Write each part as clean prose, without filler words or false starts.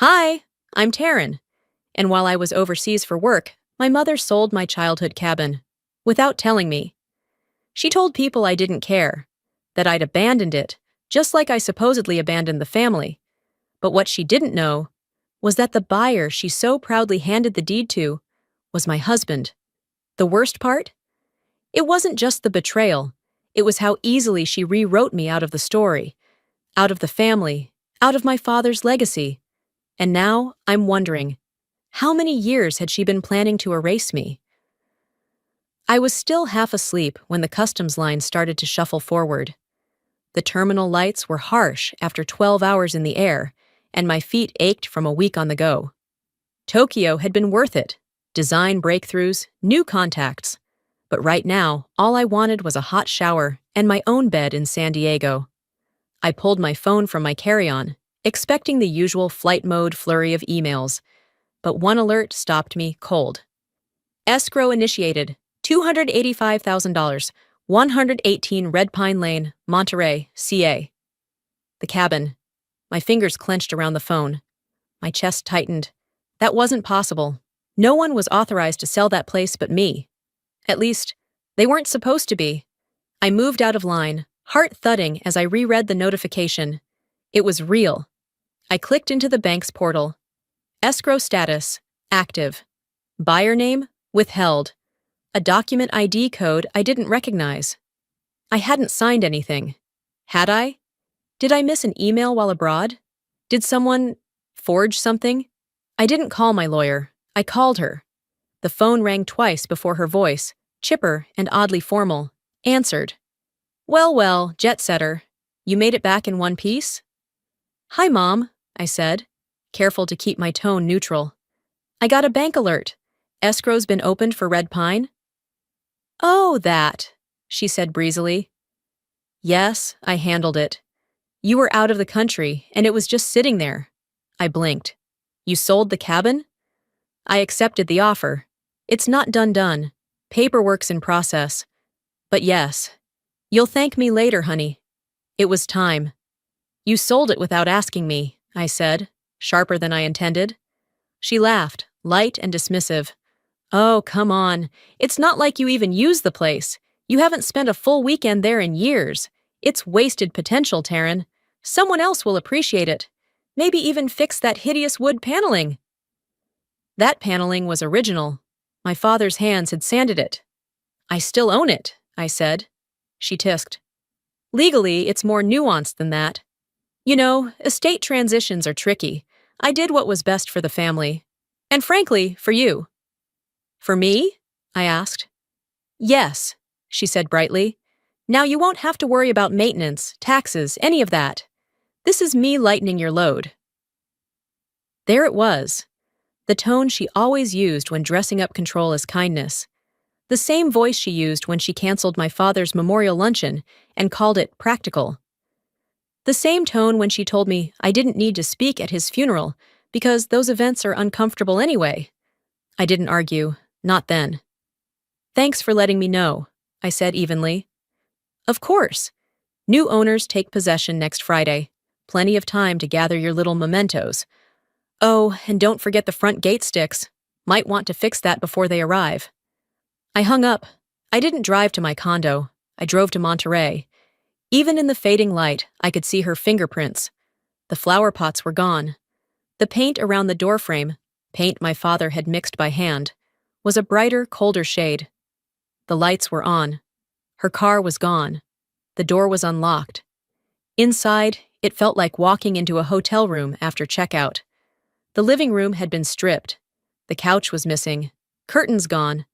Hi, I'm Taryn, and while I was overseas for work, my mother sold my childhood cabin. Without telling me. She told people I didn't care, that I'd abandoned it, just like I supposedly abandoned the family. But what she didn't know was that the buyer she so proudly handed the deed to was my husband. The worst part? It wasn't just the betrayal, it was how easily she rewrote me out of the story, out of the family, out of my father's legacy. And now I'm wondering, how many years had she been planning to erase me? I was still half asleep when the customs line started to shuffle forward. The terminal lights were harsh after 12 hours in the air, and my feet ached from a week on the go. Tokyo had been worth it. Design breakthroughs, new contacts. But right now, all I wanted was a hot shower and my own bed in San Diego. I pulled my phone from my carry-on, expecting the usual flight mode flurry of emails, but one alert stopped me cold. Escrow initiated. $285,000, 118 Red Pine Lane, Monterey, CA. The cabin. My fingers clenched around the phone. My chest tightened. That wasn't possible. No one was authorized to sell that place but me. At least, they weren't supposed to be. I moved out of line, heart thudding as I reread the notification. It was real. I clicked into the bank's portal. Escrow status, active. Buyer name, withheld. A document ID code I didn't recognize. I hadn't signed anything. Had I? Did I miss an email while abroad? Did someone forge something? I didn't call my lawyer. I called her. The phone rang twice before her voice, chipper and oddly formal, answered. Well, jet setter. You made it back in one piece? Hi, Mom, I said, careful to keep my tone neutral. I got a bank alert. Escrow's been opened for Red Pine? Oh, that, she said breezily. Yes, I handled it. You were out of the country, and it was just sitting there. I blinked. You sold the cabin? I accepted the offer. It's not done. Paperwork's in process. But yes. You'll thank me later, honey. It was time. You sold it without asking me, I said, sharper than I intended. She laughed, light and dismissive. Oh, come on. It's not like you even use the place. You haven't spent a full weekend there in years. It's wasted potential, Taryn. Someone else will appreciate it. Maybe even fix that hideous wood paneling. That paneling was original. My father's hands had sanded it. I still own it, I said. She tisked. Legally, it's more nuanced than that. You know, estate transitions are tricky. I did what was best for the family. And frankly, for you. For me? I asked. Yes, she said brightly. Now you won't have to worry about maintenance, taxes, any of that. This is me lightening your load. There it was. The tone she always used when dressing up control as kindness. The same voice she used when she canceled my father's memorial luncheon and called it practical. The same tone when she told me I didn't need to speak at his funeral because those events are uncomfortable anyway. I didn't argue. Not then. Thanks for letting me know, I said evenly. Of course. New owners take possession next Friday. Plenty of time to gather your little mementos. Oh, and don't forget the front gate sticks. Might want to fix that before they arrive. I hung up. I didn't drive to my condo. I drove to Monterey. Even in the fading light, I could see her fingerprints. The flower pots were gone. The paint around the doorframe, paint my father had mixed by hand, was a brighter, colder shade. The lights were on. Her car was gone. The door was unlocked. Inside, it felt like walking into a hotel room after checkout. The living room had been stripped. The couch was missing. Curtains gone.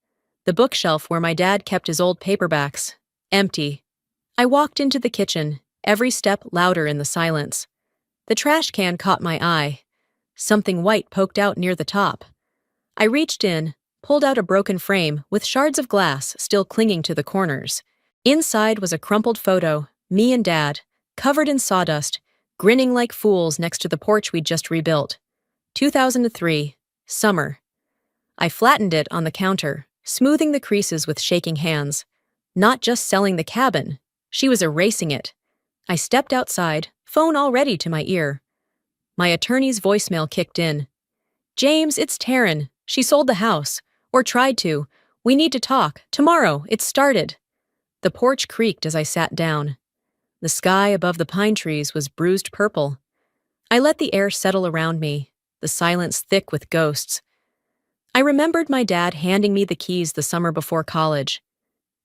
The bookshelf where my dad kept his old paperbacks. Empty. I walked into the kitchen, every step louder in the silence. The trash can caught my eye. Something white poked out near the top. I reached in, pulled out a broken frame with shards of glass still clinging to the corners. Inside was a crumpled photo, me and Dad, covered in sawdust, grinning like fools next to the porch we'd just rebuilt. 2003, summer. I flattened it on the counter, smoothing the creases with shaking hands. Not just selling the cabin, she was erasing it. I stepped outside, phone already to my ear. My attorney's voicemail kicked in. James, it's Taryn. She sold the house. Or tried to. We need to talk. Tomorrow. It's started. The porch creaked as I sat down. The sky above the pine trees was bruised purple. I let the air settle around me, the silence thick with ghosts. I remembered my dad handing me the keys the summer before college.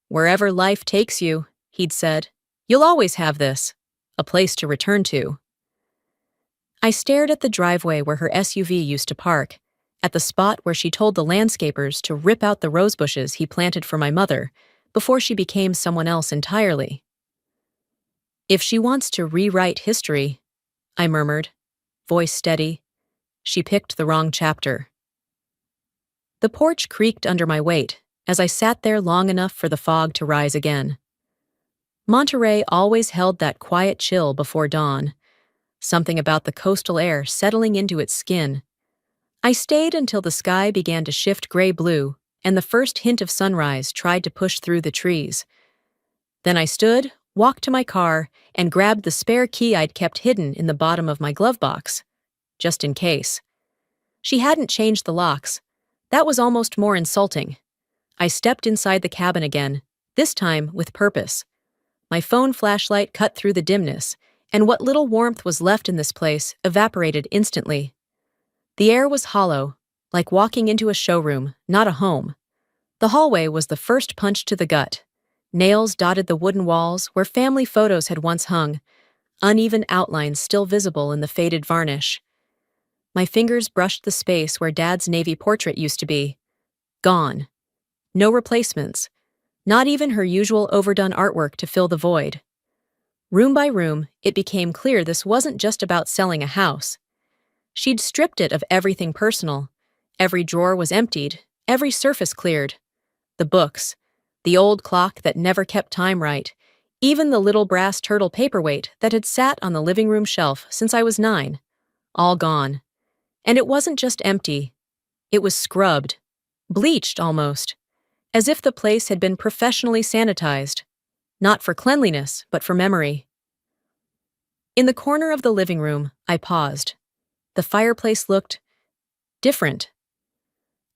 Wherever life takes you, he'd said, you'll always have this, a place to return to. I stared at the driveway where her SUV used to park, at the spot where she told the landscapers to rip out the rose bushes he planted for my mother before she became someone else entirely. If she wants to rewrite history, I murmured, voice steady, she picked the wrong chapter. The porch creaked under my weight as I sat there long enough for the fog to rise again. Monterey always held that quiet chill before dawn, something about the coastal air settling into its skin. I stayed until the sky began to shift gray-blue and the first hint of sunrise tried to push through the trees. Then I stood, walked to my car, and grabbed the spare key I'd kept hidden in the bottom of my glove box, just in case. She hadn't changed the locks. That was almost more insulting. I stepped inside the cabin again, this time with purpose. My phone flashlight cut through the dimness, and what little warmth was left in this place evaporated instantly. The air was hollow, like walking into a showroom, not a home. The hallway was the first punch to the gut. Nails dotted the wooden walls where family photos had once hung, uneven outlines still visible in the faded varnish. My fingers brushed the space where Dad's navy portrait used to be. Gone. No replacements. Not even her usual overdone artwork to fill the void. Room by room, it became clear this wasn't just about selling a house. She'd stripped it of everything personal. Every drawer was emptied, every surface cleared. The books, the old clock that never kept time right, even the little brass turtle paperweight that had sat on the living room shelf since I was 9. All gone. And it wasn't just empty. It was scrubbed. Bleached, almost. As if the place had been professionally sanitized. Not for cleanliness, but for memory. In the corner of the living room, I paused. The fireplace looked different.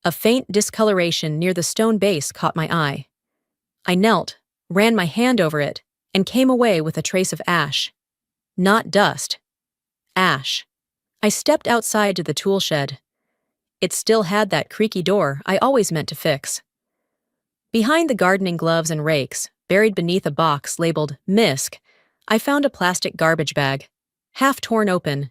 A faint discoloration near the stone base caught my eye. I knelt, ran my hand over it, and came away with a trace of ash. Not dust. Ash. I stepped outside to the tool shed. It still had that creaky door I always meant to fix. Behind the gardening gloves and rakes, buried beneath a box labeled MISC, I found a plastic garbage bag, half torn open.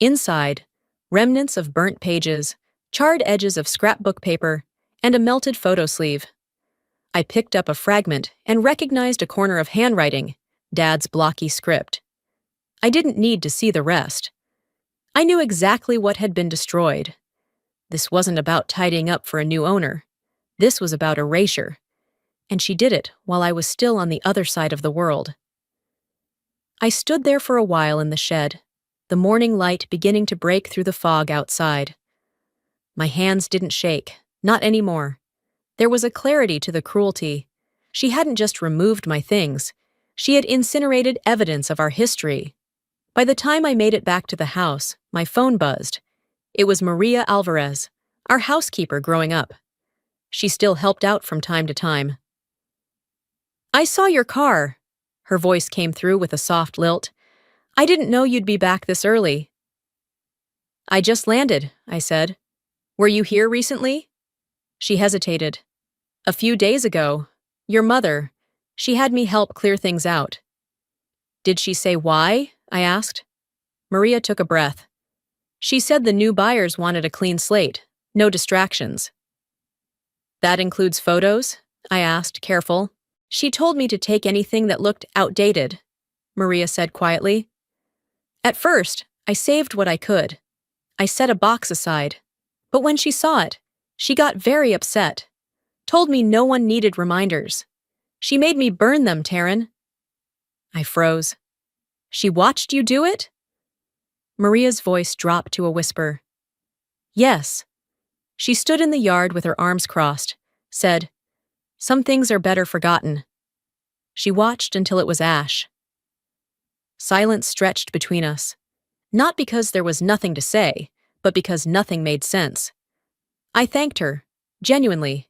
Inside, remnants of burnt pages, charred edges of scrapbook paper, and a melted photo sleeve. I picked up a fragment and recognized a corner of handwriting, Dad's blocky script. I didn't need to see the rest. I knew exactly what had been destroyed. This wasn't about tidying up for a new owner. This was about erasure. And she did it while I was still on the other side of the world. I stood there for a while in the shed, the morning light beginning to break through the fog outside. My hands didn't shake, not anymore. There was a clarity to the cruelty. She hadn't just removed my things. She had incinerated evidence of our history. By the time I made it back to the house, my phone buzzed. It was Maria Alvarez, our housekeeper growing up. She still helped out from time to time. I saw your car. Her voice came through with a soft lilt. I didn't know you'd be back this early. I just landed, I said. Were you here recently? She hesitated. A few days ago. Your mother. She had me help clear things out. Did she say why? I asked. Maria took a breath. She said the new buyers wanted a clean slate, no distractions. That includes photos? I asked, careful. She told me to take anything that looked outdated, Maria said quietly. At first, I saved what I could. I set a box aside. But when she saw it, she got very upset. Told me no one needed reminders. She made me burn them, Taryn. I froze. She watched you do it? Maria's voice dropped to a whisper. Yes. She stood in the yard with her arms crossed, said, Some things are better forgotten. She watched until it was ash. Silence stretched between us. Not because there was nothing to say, but because nothing made sense. I thanked her, genuinely.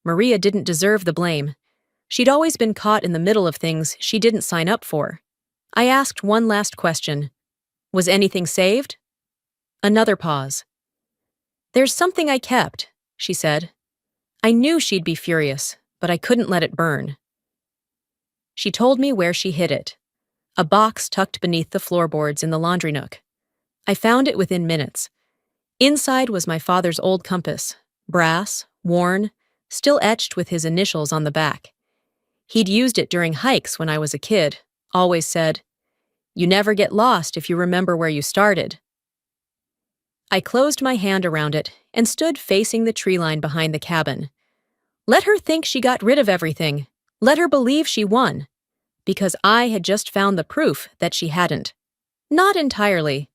Maria didn't deserve the blame. She'd always been caught in the middle of things she didn't sign up for. I asked one last question. Was anything saved? Another pause. There's something I kept, she said. I knew she'd be furious, but I couldn't let it burn. She told me where she hid it. A box tucked beneath the floorboards in the laundry nook. I found it within minutes. Inside was my father's old compass, brass, worn, still etched with his initials on the back. He'd used it during hikes when I was a kid, always said, "You never get lost if you remember where you started." I closed my hand around it and stood facing the tree line behind the cabin. Let her think she got rid of everything. Let her believe she won. Because I had just found the proof that she hadn't. Not entirely.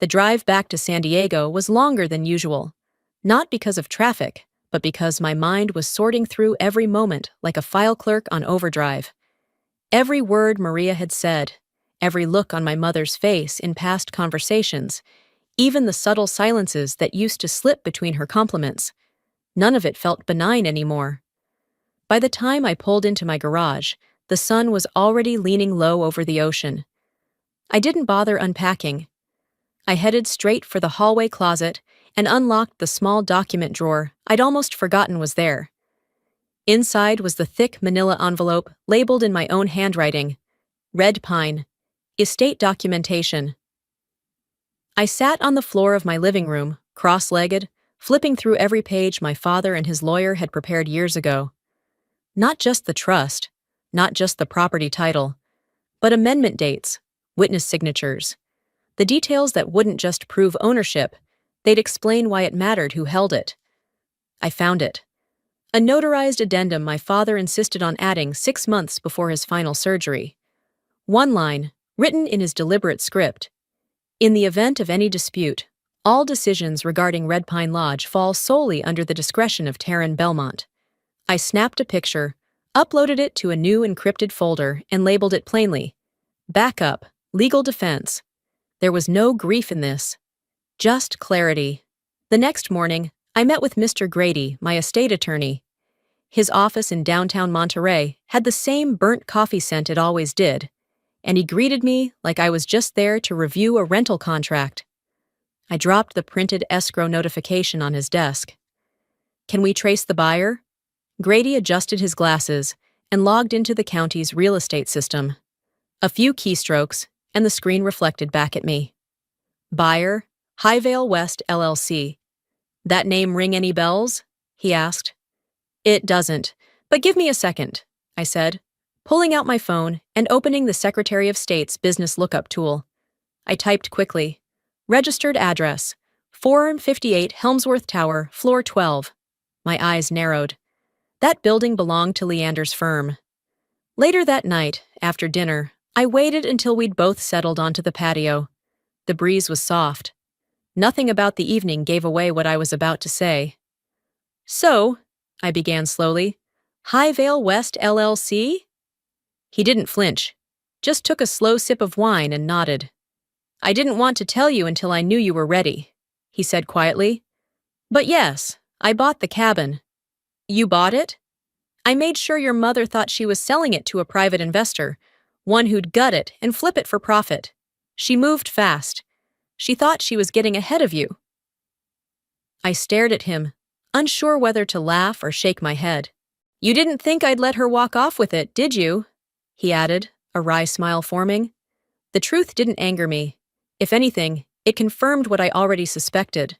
The drive back to San Diego was longer than usual. Not because of traffic, but because my mind was sorting through every moment like a file clerk on overdrive. Every word Maria had said, every look on my mother's face in past conversations, even the subtle silences that used to slip between her compliments. None of it felt benign anymore. By the time I pulled into my garage, the sun was already leaning low over the ocean. I didn't bother unpacking. I headed straight for the hallway closet and unlocked the small document drawer I'd almost forgotten was there. Inside was the thick manila envelope labeled in my own handwriting, Red Pine, Estate Documentation. I sat on the floor of my living room, cross-legged, flipping through every page my father and his lawyer had prepared years ago. Not just the trust, not just the property title, but amendment dates, witness signatures, the details that wouldn't just prove ownership, they'd explain why it mattered who held it. I found it. A notarized addendum my father insisted on adding 6 months before his final surgery. One line, written in his deliberate script. In the event of any dispute, all decisions regarding Red Pine Lodge fall solely under the discretion of Taryn Belmont. I snapped a picture, uploaded it to a new encrypted folder, and labeled it plainly, Backup, Legal Defense. There was no grief in this, just clarity. The next morning, I met with Mr. Grady, my estate attorney. His office in downtown Monterey had the same burnt coffee scent it always did, and he greeted me like I was just there to review a rental contract. I dropped the printed escrow notification on his desk. Can we trace the buyer? Grady adjusted his glasses and logged into the county's real estate system. A few keystrokes, and the screen reflected back at me. Buyer, Highvale West LLC. That name ring any bells? He asked. It doesn't, but give me a second, I said, pulling out my phone and opening the Secretary of State's business lookup tool. I typed quickly. Registered address, 458 Helmsworth Tower, floor 12. My eyes narrowed. That building belonged to Leander's firm. Later that night, after dinner, I waited until we'd both settled onto the patio. The breeze was soft. Nothing about the evening gave away what I was about to say. So, I began slowly, Highvale West LLC? He didn't flinch, just took a slow sip of wine and nodded. I didn't want to tell you until I knew you were ready, he said quietly. But yes, I bought the cabin. You bought it? I made sure your mother thought she was selling it to a private investor, one who'd gut it and flip it for profit. She moved fast. She thought she was getting ahead of you. I stared at him, unsure whether to laugh or shake my head. You didn't think I'd let her walk off with it, did you? He added, a wry smile forming. The truth didn't anger me. If anything, it confirmed what I already suspected.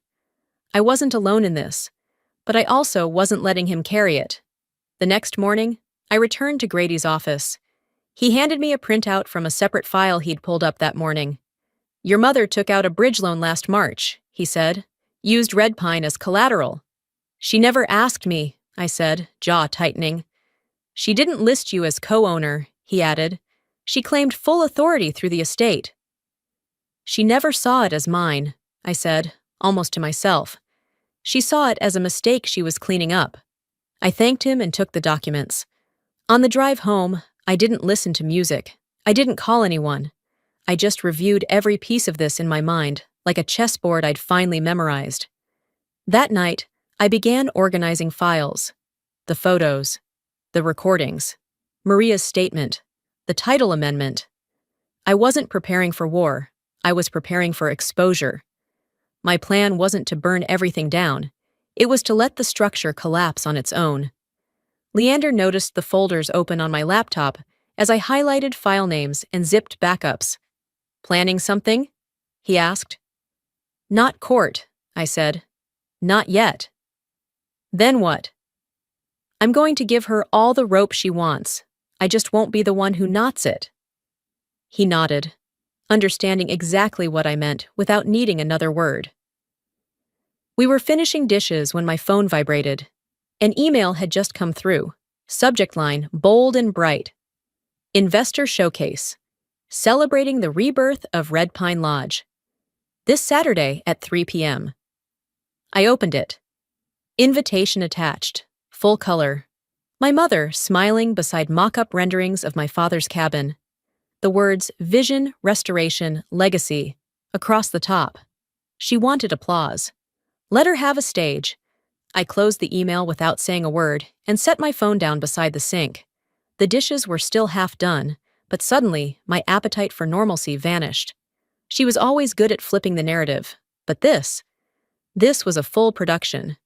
I wasn't alone in this, but I also wasn't letting him carry it. The next morning, I returned to Grady's office. He handed me a printout from a separate file he'd pulled up that morning. Your mother took out a bridge loan last March, he said, used Red Pine as collateral. She never asked me, I said, jaw tightening. She didn't list you as co-owner, he added. She claimed full authority through the estate. She never saw it as mine, I said, almost to myself. She saw it as a mistake she was cleaning up. I thanked him and took the documents. On the drive home, I didn't listen to music. I didn't call anyone. I just reviewed every piece of this in my mind, like a chessboard I'd finally memorized. That night, I began organizing files. The photos, the recordings, Maria's statement, the title amendment. I wasn't preparing for war. I was preparing for exposure. My plan wasn't to burn everything down. It was to let the structure collapse on its own. Leander noticed the folders open on my laptop as I highlighted file names and zipped backups. "Planning something?" he asked. "Not court," I said. "Not yet." "Then what?" "I'm going to give her all the rope she wants. I just won't be the one who knots it." He nodded, understanding exactly what I meant without needing another word. We were finishing dishes when my phone vibrated. An email had just come through, subject line bold and bright. Investor Showcase, celebrating the rebirth of Red Pine Lodge. This Saturday at 3 p.m. I opened it. Invitation attached, full color. My mother smiling beside mock-up renderings of my father's cabin. The words Vision, Restoration, Legacy across the top. She wanted applause. Let her have a stage. I closed the email without saying a word and set my phone down beside the sink. The dishes were still half done, but suddenly my appetite for normalcy vanished. She was always good at flipping the narrative, but this was a full production.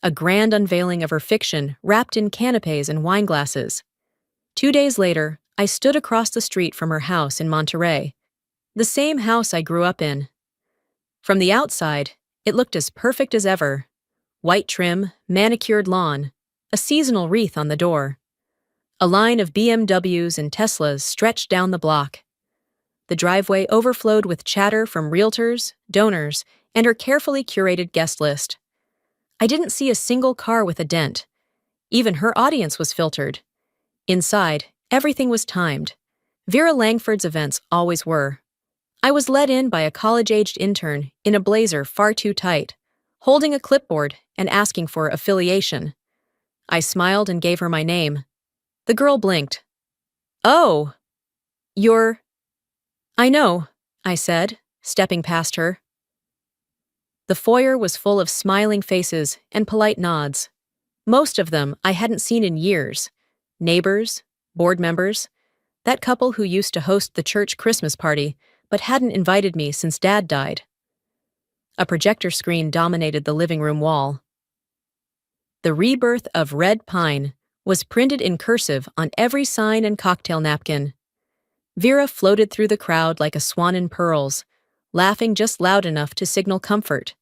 A grand unveiling of her fiction wrapped in canapés and wine glasses. 2 days later, I stood across the street from her house in Monterey, the same house I grew up in. From the outside, it looked as perfect as ever. White trim, manicured lawn, a seasonal wreath on the door. A line of BMWs and Teslas stretched down the block. The driveway overflowed with chatter from realtors, donors, and her carefully curated guest list. I didn't see a single car with a dent. Even her audience was filtered. Inside, everything was timed. Vera Langford's events always were. I was let in by a college-aged intern in a blazer far too tight, holding a clipboard and asking for affiliation. I smiled and gave her my name. The girl blinked. "Oh, you're—" "I know," I said, stepping past her. The foyer was full of smiling faces and polite nods. Most of them I hadn't seen in years. Neighbors, board members, that couple who used to host the church Christmas party but hadn't invited me since Dad died. A projector screen dominated the living room wall. The rebirth of Red Pine was printed in cursive on every sign and cocktail napkin. Vera floated through the crowd like a swan in pearls, laughing just loud enough to signal comfort.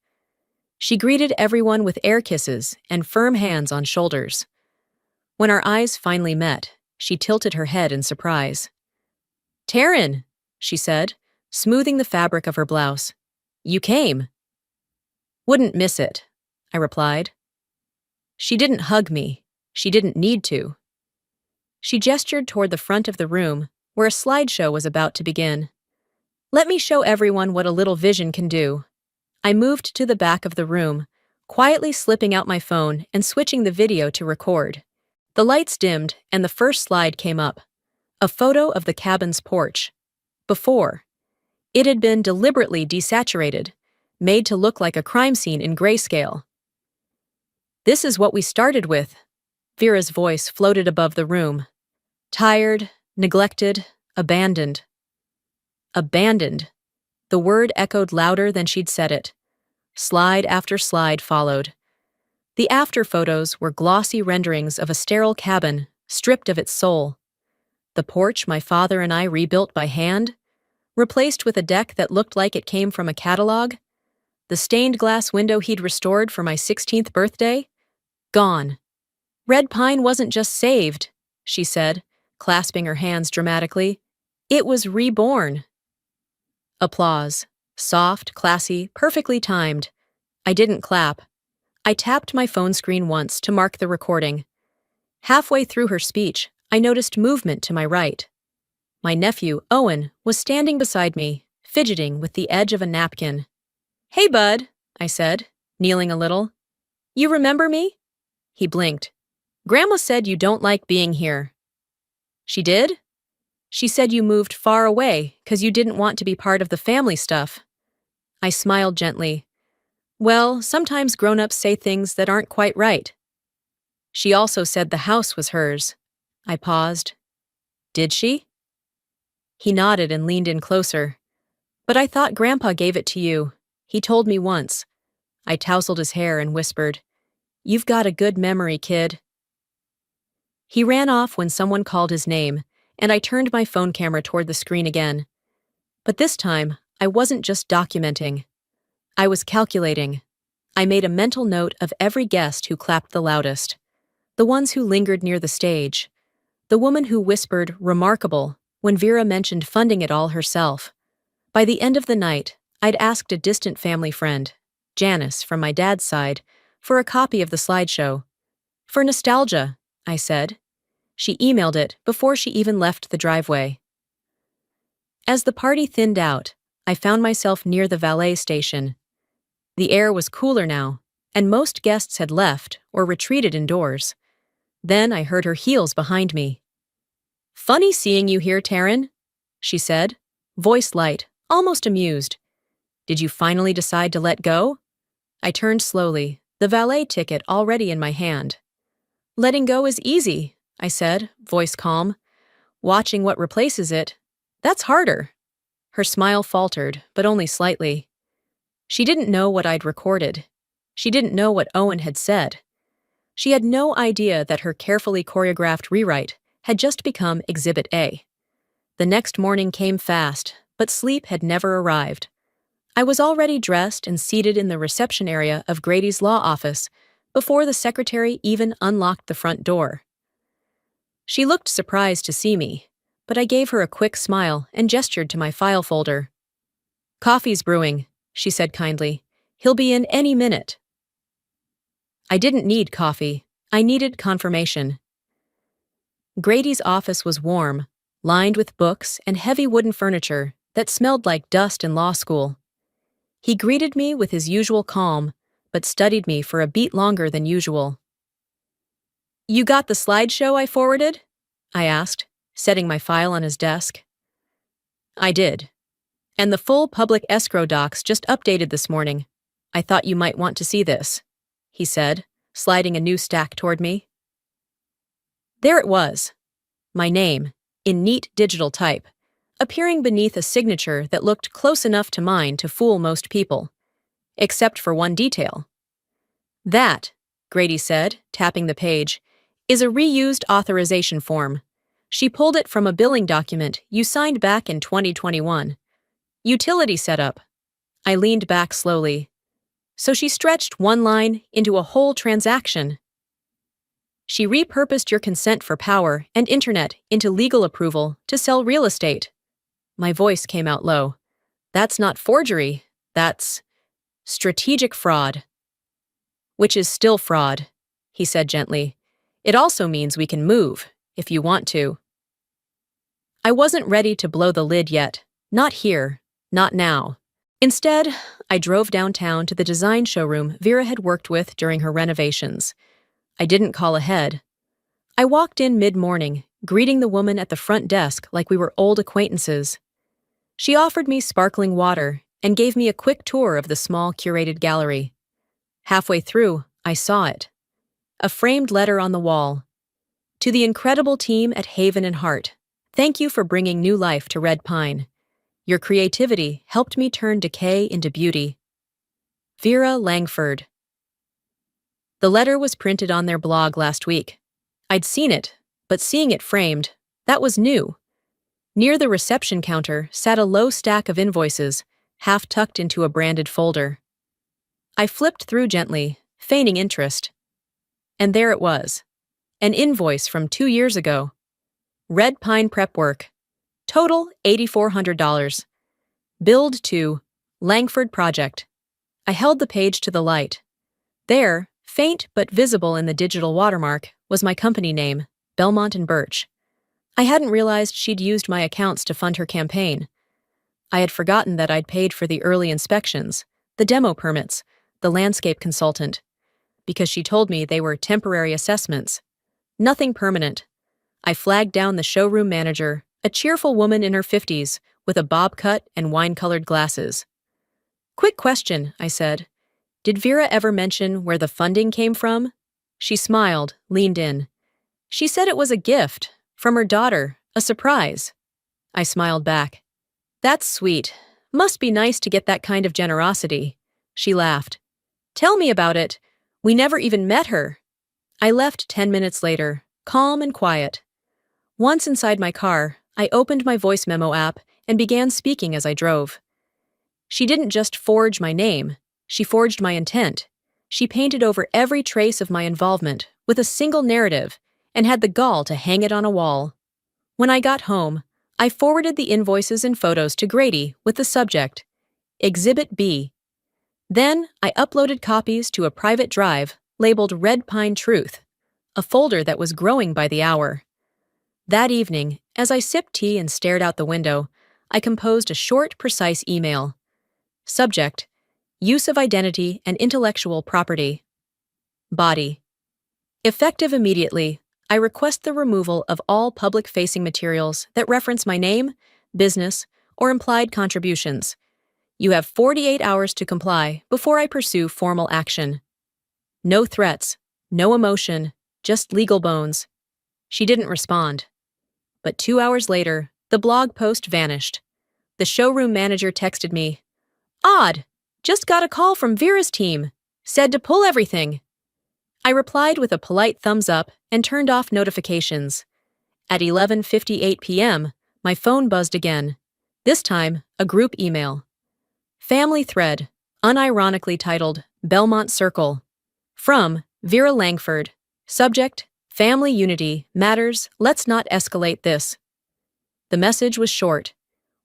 She greeted everyone with air kisses and firm hands on shoulders. When our eyes finally met, she tilted her head in surprise. "Taryn," she said, smoothing the fabric of her blouse. "You came." "Wouldn't miss it," I replied. She didn't hug me. She didn't need to. She gestured toward the front of the room, where a slideshow was about to begin. "Let me show everyone what a little vision can do." I moved to the back of the room, quietly slipping out my phone and switching the video to record. The lights dimmed and the first slide came up. A photo of the cabin's porch. Before. It had been deliberately desaturated, made to look like a crime scene in grayscale. "This is what we started with." Vera's voice floated above the room. "Tired, neglected, abandoned." Abandoned. The word echoed louder than she'd said it. Slide after slide followed. The after photos were glossy renderings of a sterile cabin, stripped of its soul. The porch my father and I rebuilt by hand, replaced with a deck that looked like it came from a catalog. The stained glass window he'd restored for my 16th birthday, gone. Red Pine wasn't just saved, she said, clasping her hands dramatically. It was reborn. Applause. Soft, classy, perfectly timed. I didn't clap. I tapped my phone screen once to mark the recording. Halfway through her speech, I noticed movement to my right. My nephew, Owen, was standing beside me, fidgeting with the edge of a napkin. "Hey, bud," I said, kneeling a little. "You remember me?" He blinked. "Grandma said you don't like being here." "She did?" She said you moved far away because you didn't want to be part of the family stuff. I smiled gently. Well, sometimes grown-ups say things that aren't quite right. She also said the house was hers. I paused. Did she? He nodded and leaned in closer. But I thought Grandpa gave it to you. He told me once. I tousled his hair and whispered, You've got a good memory, kid. He ran off when someone called his name, and I turned my phone camera toward the screen again. But this time, I wasn't just documenting. I was calculating. I made a mental note of every guest who clapped the loudest, the ones who lingered near the stage, the woman who whispered, remarkable, when Vera mentioned funding it all herself. By the end of the night, I'd asked a distant family friend, Janice from my dad's side, for a copy of the slideshow. For nostalgia, I said. She emailed it before she even left the driveway. As the party thinned out, I found myself near the valet station. The air was cooler now, and most guests had left or retreated indoors. Then I heard her heels behind me. Funny seeing you here, Taryn, she said, voice light, almost amused. Did you finally decide to let go? I turned slowly, the valet ticket already in my hand. Letting go is easy, I said, voice calm. Watching what replaces it, that's harder. Her smile faltered, but only slightly. She didn't know what I'd recorded. She didn't know what Owen had said. She had no idea that her carefully choreographed rewrite had just become Exhibit A. The next morning came fast, but sleep had never arrived. I was already dressed and seated in the reception area of Grady's law office before the secretary even unlocked the front door. She looked surprised to see me, but I gave her a quick smile and gestured to my file folder. Coffee's brewing, she said kindly. He'll be in any minute. I didn't need coffee. I needed confirmation. Grady's office was warm, lined with books and heavy wooden furniture that smelled like dust in law school. He greeted me with his usual calm, but studied me for a beat longer than usual. You got the slideshow I forwarded? I asked, setting my file on his desk. I did. And the full public escrow docs just updated this morning. I thought you might want to see this, he said, sliding a new stack toward me. There it was, my name, in neat digital type, appearing beneath a signature that looked close enough to mine to fool most people, except for one detail. That, Grady said, tapping the page, is a reused authorization form. She pulled it from a billing document you signed back in 2021. Utility setup. I leaned back slowly. So she stretched one line into a whole transaction. She repurposed your consent for power and internet into legal approval to sell real estate. My voice came out low. That's not forgery. That's strategic fraud. Which is still fraud, he said gently. It also means we can move, if you want to. I wasn't ready to blow the lid yet. Not here. Not now. Instead, I drove downtown to the design showroom Vera had worked with during her renovations. I didn't call ahead. I walked in mid-morning, greeting the woman at the front desk like we were old acquaintances. She offered me sparkling water and gave me a quick tour of the small curated gallery. Halfway through, I saw it. A framed letter on the wall. To the incredible team at Haven and Hart, thank you for bringing new life to Red Pine. Your creativity helped me turn decay into beauty. Vera Langford. The letter was printed on their blog last week. I'd seen it, but seeing it framed, that was new. Near the reception counter sat a low stack of invoices, half tucked into a branded folder. I flipped through gently, feigning interest. And there it was. An invoice from 2 years ago. Red Pine prep work. Total $8,400. Billed to Langford Project. I held the page to the light. There, faint but visible in the digital watermark, was my company name, Belmont and Birch. I hadn't realized she'd used my accounts to fund her campaign. I had forgotten that I'd paid for the early inspections, the demo permits, the landscape consultant, because she told me they were temporary assessments. Nothing permanent. I flagged down the showroom manager, a cheerful woman in her 50s with a bob cut and wine-colored glasses. Quick question, I said. Did Vera ever mention where the funding came from? She smiled, leaned in. She said it was a gift, from her daughter, a surprise. I smiled back. That's sweet. Must be nice to get that kind of generosity. She laughed. Tell me about it. We never even met her. I left 10 minutes later, calm and quiet. Once inside my car, I opened my voice memo app and began speaking as I drove. She didn't just forge my name, she forged my intent. She painted over every trace of my involvement with a single narrative and had the gall to hang it on a wall. When I got home, I forwarded the invoices and photos to Grady with the subject, Exhibit B. Then I uploaded copies to a private drive labeled Red Pine Truth, a folder that was growing by the hour. That evening, as I sipped tea and stared out the window, I composed a short, precise email. Subject: Use of identity and intellectual property. Body: Effective immediately, I request the removal of all public-facing materials that reference my name, business, or implied contributions. You have 48 hours to comply before I pursue formal action. No threats, no emotion, just legal bones. She didn't respond. But 2 hours later, the blog post vanished. The showroom manager texted me, "Odd, just got a call from Vera's team. Said to pull everything." I replied with a polite thumbs up and turned off notifications. At 11:58 p.m., my phone buzzed again. This time, a group email. Family thread, unironically titled Belmont Circle. From Vera Langford. Subject: Family unity matters, let's not escalate this. The message was short.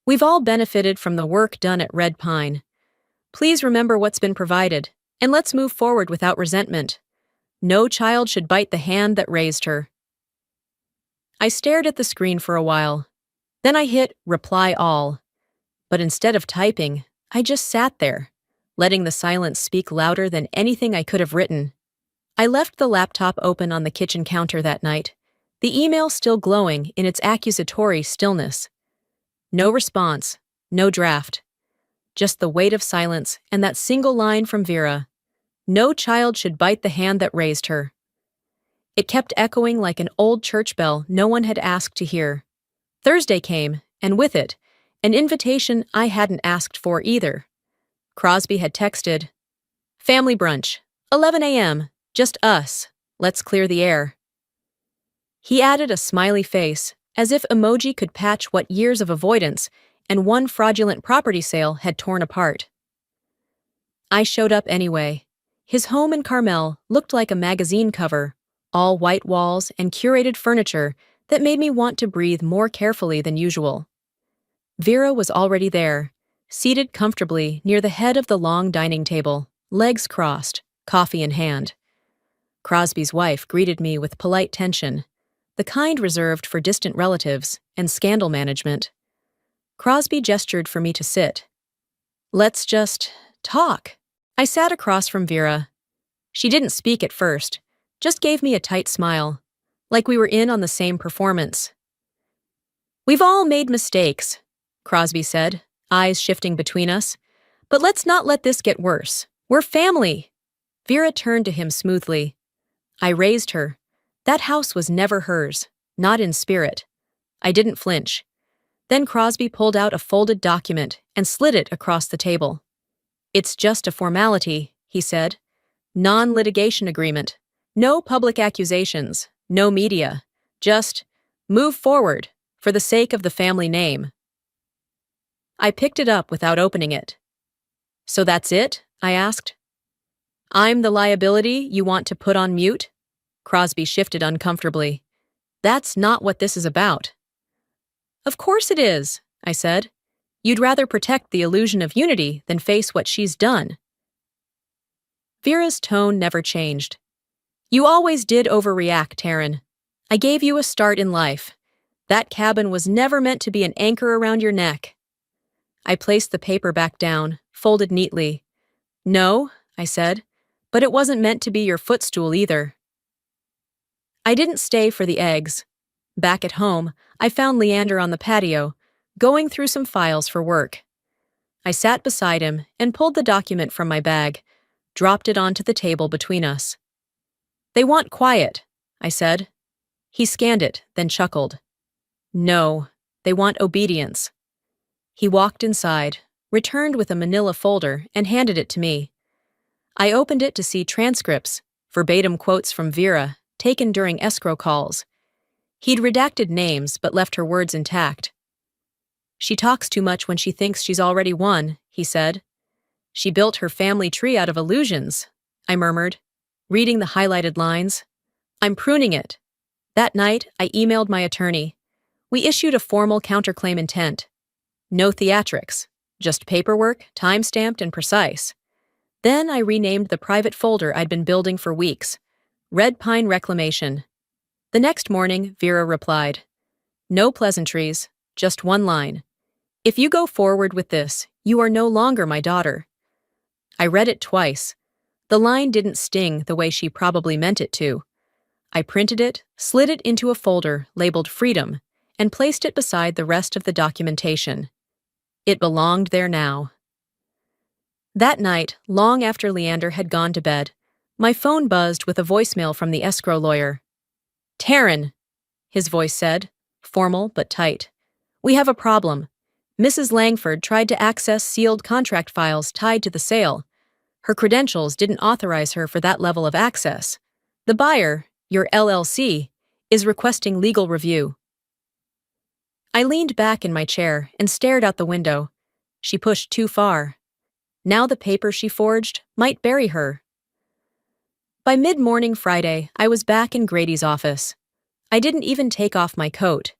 We've all benefited from the work done at Red Pine. Please remember what's been provided, and let's move forward without resentment. No child should bite the hand that raised her. I stared at the screen for a while. Then I hit Reply All. But instead of typing, I just sat there, letting the silence speak louder than anything I could have written. I left the laptop open on the kitchen counter that night, the email still glowing in its accusatory stillness. No response, no draft. Just the weight of silence and that single line from Vera. No child should bite the hand that raised her. It kept echoing like an old church bell no one had asked to hear. Thursday came, and with it, an invitation I hadn't asked for either. Crosby had texted, "Family brunch, 11 a.m., just us, let's clear the air." He added a smiley face, as if emoji could patch what years of avoidance and one fraudulent property sale had torn apart. I showed up anyway. His home in Carmel looked like a magazine cover, all white walls and curated furniture that made me want to breathe more carefully than usual. Vera was already there, seated comfortably near the head of the long dining table, legs crossed, coffee in hand. Crosby's wife greeted me with polite tension, the kind reserved for distant relatives and scandal management. Crosby gestured for me to sit. "Let's just talk." I sat across from Vera. She didn't speak at first, just gave me a tight smile, like we were in on the same performance. "We've all made mistakes," Crosby said, eyes shifting between us. "But let's not let this get worse. We're family." Vera turned to him smoothly. I raised her. That house was never hers, not in spirit. I didn't flinch. Then Crosby pulled out a folded document and slid it across the table. "It's just a formality," he said. "Non-litigation agreement. No public accusations. No media. Just move forward for the sake of the family name." I picked it up without opening it. "So that's it?" I asked. "I'm the liability you want to put on mute?" Crosby shifted uncomfortably. "That's not what this is about." "Of course it is," I said. "You'd rather protect the illusion of unity than face what she's done." Vera's tone never changed. "You always did overreact, Taryn. I gave you a start in life. That cabin was never meant to be an anchor around your neck." I placed the paper back down, folded neatly. "No," I said, "but it wasn't meant to be your footstool either." I didn't stay for the eggs. Back at home, I found Leander on the patio, going through some files for work. I sat beside him and pulled the document from my bag, dropped it onto the table between us. "They want quiet," I said. He scanned it, then chuckled. "No, they want obedience." He walked inside, returned with a manila folder, and handed it to me. I opened it to see transcripts, verbatim quotes from Vera, taken during escrow calls. He'd redacted names but left her words intact. "She talks too much when she thinks she's already won," he said. "She built her family tree out of illusions," I murmured, reading the highlighted lines. "I'm pruning it." That night, I emailed my attorney. We issued a formal counterclaim intent. No theatrics, just paperwork, time-stamped and precise. Then I renamed the private folder I'd been building for weeks, Red Pine Reclamation. The next morning, Vera replied, "No pleasantries, just one line. If you go forward with this, you are no longer my daughter." I read it twice. The line didn't sting the way she probably meant it to. I printed it, slid it into a folder labeled Freedom, and placed it beside the rest of the documentation. It belonged there now. That night, long after Leander had gone to bed, my phone buzzed with a voicemail from the escrow lawyer. "Taryn," his voice said, formal but tight. "We have a problem. Mrs. Langford tried to access sealed contract files tied to the sale. Her credentials didn't authorize her for that level of access. The buyer, your LLC, is requesting legal review." I leaned back in my chair and stared out the window. She pushed too far. Now the paper she forged might bury her. By mid-morning Friday, I was back in Grady's office. I didn't even take off my coat.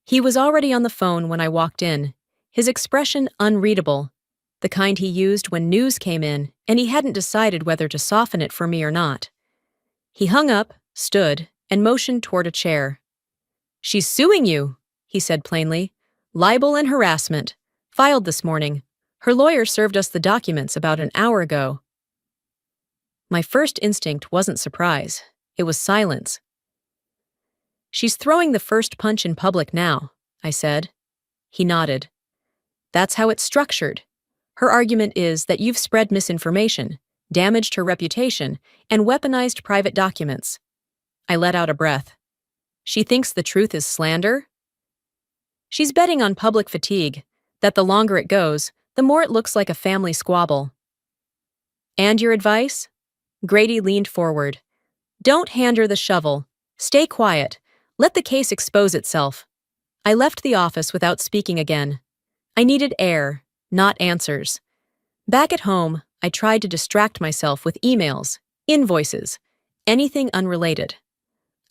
He was already on the phone when I walked in, his expression unreadable, the kind he used when news came in and he hadn't decided whether to soften it for me or not. He hung up, stood, and motioned toward a chair. "She's suing you," he said plainly. "Libel and harassment. Filed this morning. Her lawyer served us the documents about an hour ago." My first instinct wasn't surprise. It was silence. "She's throwing the first punch in public now," I said. He nodded. "That's how it's structured. Her argument is that you've spread misinformation, damaged her reputation, and weaponized private documents." I let out a breath. "She thinks the truth is slander?" "She's betting on public fatigue, that the longer it goes, the more it looks like a family squabble." "And your advice?" Grady leaned forward. "Don't hand her the shovel. Stay quiet. Let the case expose itself." I left the office without speaking again. I needed air, not answers. Back at home, I tried to distract myself with emails, invoices, anything unrelated.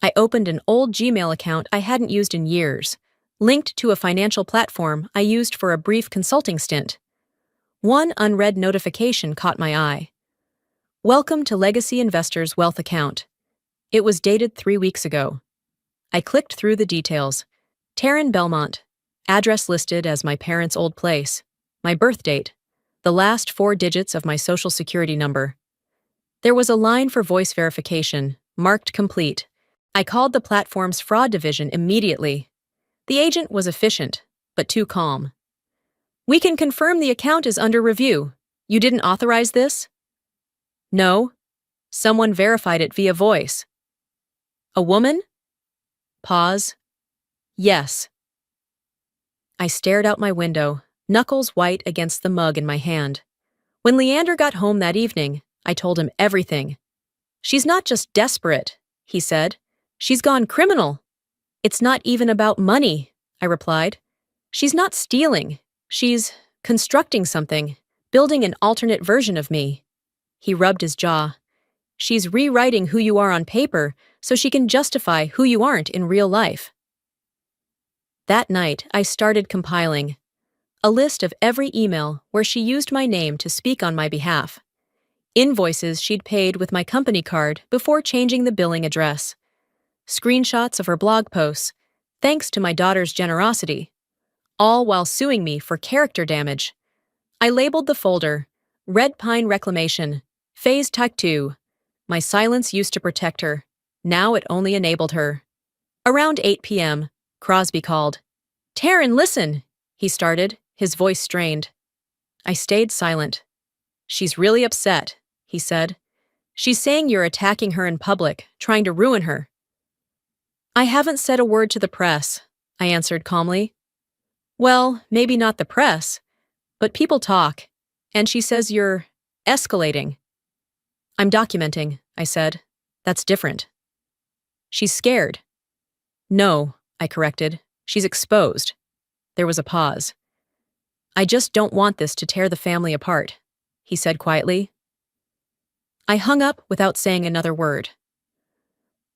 I opened an old Gmail account I hadn't used in years, linked to a financial platform I used for a brief consulting stint. One unread notification caught my eye. "Welcome to Legacy Investors' Wealth Account." It was dated 3 weeks ago. I clicked through the details. Taryn Belmont, address listed as my parents' old place, my birth date, the last 4 digits of my social security number. There was a line for voice verification, marked complete. I called the platform's fraud division immediately. The agent was efficient, but too calm. "We can confirm the account is under review. You didn't authorize this?" "No. Someone verified it via voice." "A woman?" Pause. "Yes." I stared out my window, knuckles white against the mug in my hand. When Leander got home that evening, I told him everything. "She's not just desperate," he said. "She's gone criminal." "It's not even about money," I replied. "She's not stealing. She's constructing something, building an alternate version of me." He rubbed his jaw. "She's rewriting who you are on paper so she can justify who you aren't in real life." That night, I started compiling a list of every email where she used my name to speak on my behalf, invoices she'd paid with my company card before changing the billing address, screenshots of her blog posts, thanks to my daughter's generosity, all while suing me for character damage. I labeled the folder Red Pine Reclamation, Phase Type 2. My silence used to protect her. Now it only enabled her. Around 8 p.m., Crosby called. "Taryn, listen," he started, his voice strained. I stayed silent. "She's really upset," he said. "She's saying you're attacking her in public, trying to ruin her." "I haven't said a word to the press," I answered calmly. "Well, maybe not the press, but people talk, and she says you're escalating." "I'm documenting," I said. "That's different." "She's scared." "No," I corrected. "She's exposed." There was a pause. "I just don't want this to tear the family apart," he said quietly. I hung up without saying another word.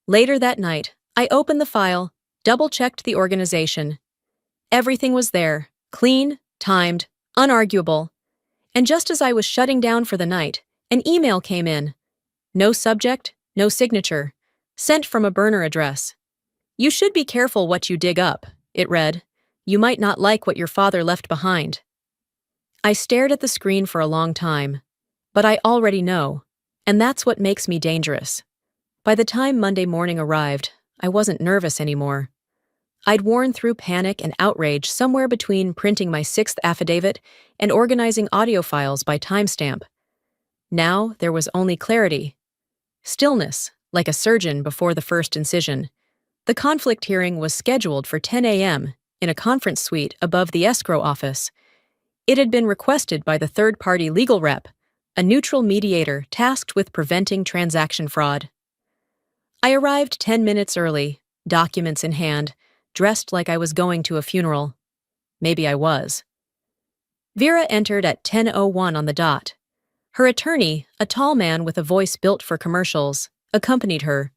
Later that night, I opened the file, double-checked the organization. Everything was there, clean, timed, unarguable. And just as I was shutting down for the night, an email came in. No subject, no signature. Sent from a burner address. "You should be careful what you dig up," it read. "You might not like what your father left behind." I stared at the screen for a long time. But I already know. And that's what makes me dangerous. By the time Monday morning arrived, I wasn't nervous anymore. I'd worn through panic and outrage somewhere between printing my 6th affidavit and organizing audio files by timestamp. Now there was only clarity. Stillness, like a surgeon before the first incision. The conflict hearing was scheduled for 10 a.m. in a conference suite above the escrow office. It had been requested by the third-party legal rep, a neutral mediator tasked with preventing transaction fraud. I arrived 10 minutes early, documents in hand, dressed like I was going to a funeral. Maybe I was. Vera entered at 10:01 on the dot. Her attorney, a tall man with a voice built for commercials, accompanied her.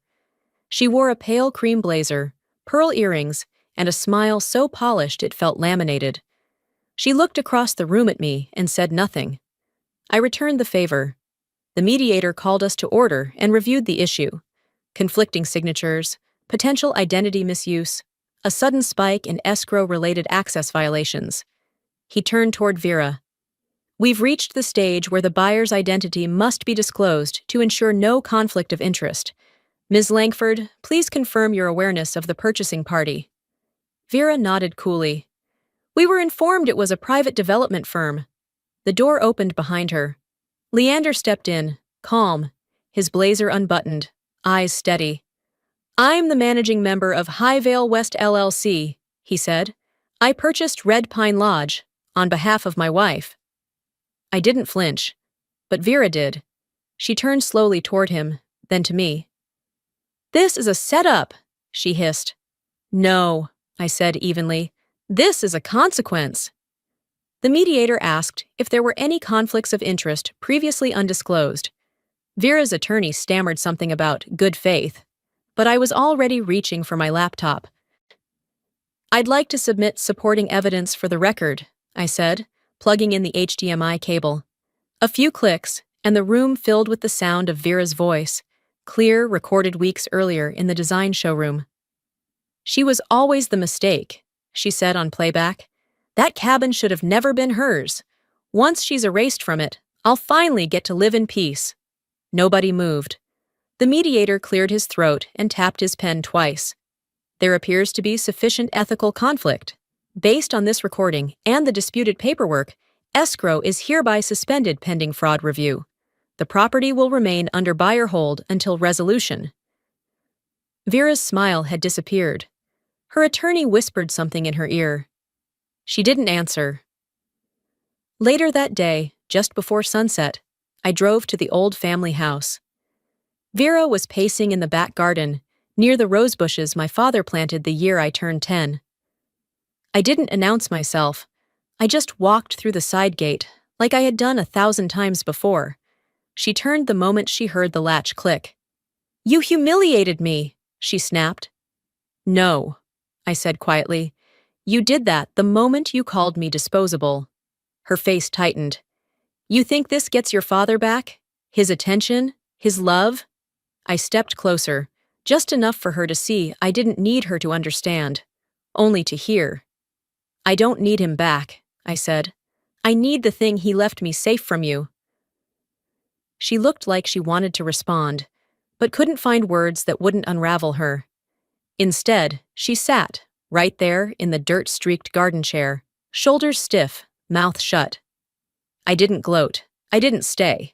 She wore a pale cream blazer, pearl earrings, and a smile so polished it felt laminated. She looked across the room at me and said nothing. I returned the favor. The mediator called us to order and reviewed the issue. Conflicting signatures, potential identity misuse, a sudden spike in escrow-related access violations. He turned toward Vera. "We've reached the stage where the buyer's identity must be disclosed to ensure no conflict of interest. Ms. Langford, please confirm your awareness of the purchasing party." Vera nodded coolly. "We were informed it was a private development firm." The door opened behind her. Leander stepped in, calm, his blazer unbuttoned, eyes steady. "I'm the managing member of Highvale West LLC," he said. "I purchased Red Pine Lodge on behalf of my wife." I didn't flinch, but Vera did. She turned slowly toward him, then to me. "This is a setup," she hissed. "No," I said evenly. "This is a consequence." The mediator asked if there were any conflicts of interest previously undisclosed. Vera's attorney stammered something about good faith, but I was already reaching for my laptop. "I'd like to submit supporting evidence for the record," I said, plugging in the HDMI cable. A few clicks, and the room filled with the sound of Vera's voice, clear, recorded weeks earlier in the design showroom. "She was always the mistake," she said on playback. "That cabin should have never been hers. Once she's erased from it, I'll finally get to live in peace." Nobody moved. The mediator cleared his throat and tapped his pen twice. "There appears to be sufficient ethical conflict. Based on this recording and the disputed paperwork, escrow is hereby suspended pending fraud review. The property will remain under buyer hold until resolution." Vera's smile had disappeared. Her attorney whispered something in her ear. She didn't answer. Later that day, just before sunset, I drove to the old family house. Vera was pacing in the back garden, near the rose bushes my father planted the year I turned 10. I didn't announce myself. I just walked through the side gate, like I had done 1,000 times before. She turned the moment she heard the latch click. "You humiliated me," she snapped. "No," I said quietly. "You did that the moment you called me disposable." Her face tightened. "You think this gets your father back? His attention? His love?" I stepped closer, just enough for her to see I didn't need her to understand, only to hear. "I don't need him back," I said. "I need the thing he left me safe from you." She looked like she wanted to respond, but couldn't find words that wouldn't unravel her. Instead, she sat, right there in the dirt-streaked garden chair, shoulders stiff, mouth shut. I didn't gloat. I didn't stay.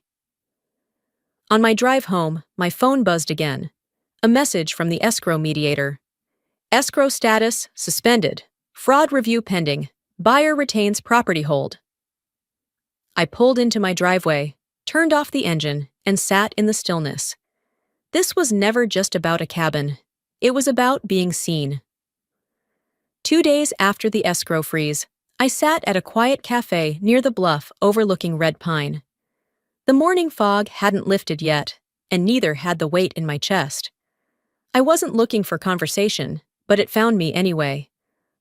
On my drive home, my phone buzzed again. A message from the escrow mediator. Escrow status suspended. Fraud review pending. Buyer retains property hold. I pulled into my driveway, turned off the engine, and sat in the stillness. This was never just about a cabin. It was about being seen. 2 days after the escrow freeze, I sat at a quiet cafe near the bluff overlooking Red Pine. The morning fog hadn't lifted yet, and neither had the weight in my chest. I wasn't looking for conversation, but it found me anyway.